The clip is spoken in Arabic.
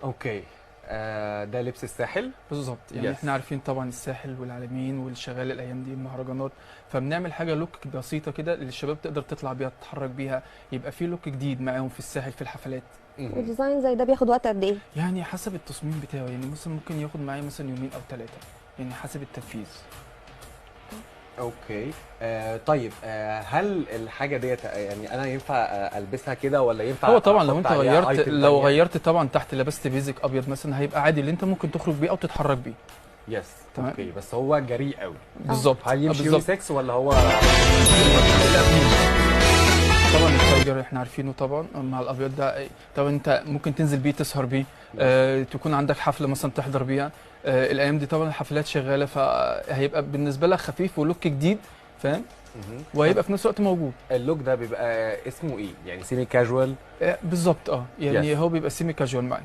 اوكي. ده لبس الساحل. بالظبط، يعني يس. احنا عارفين طبعا الساحل والعلمين والشغال الايام دي المهرجانات، فبنعمل حاجه لوك بسيطه كده اللي الشباب تقدر تطلع بيها تتحرك بيها، يبقى في لوك جديد معاهم في الساحل في الحفلات. مهم. وديزاين زي ده بياخد وقت قد ايه؟ يعني حسب التصميم بتاعه، يعني مثلا ممكن ياخد معايا مثلا يومين او ثلاثه، يعني حسب التنفيذ. اوكي. طيب، هل الحاجه ديت يعني انا ينفع البسها كده، ولا ينفع هو طبعا لو احط انت عليها غيرت، ايتم لو تانية؟ غيرت طبعا تحت لبست بيزك ابيض مثلا هيبقى عادي اللي انت ممكن تخرج بيه او تتحرك بيه. يس. تمام. اوكي، بس هو جريء قوي. بالظبط. هل يمشي بالظبط. يونيسكس ولا هو؟ طبعا التايجر احنا عارفينه طبعا مع الابيض ده، طبعا انت ممكن تنزل بيه تسهر بيه، تكون عندك حفله مثلا تحضر بيها. الايام دي طبعا الحفلات شغاله، فهيبقى بالنسبه لك خفيف ولوك جديد، فاهم؟ مهم. وهيبقى في نفس الوقت موجود. اللوك ده بيبقى اسمه ايه؟ يعني سيمي كاجوال؟ بالظبط، يعني Yes. هو بيبقى سيمي كاجوال معايا.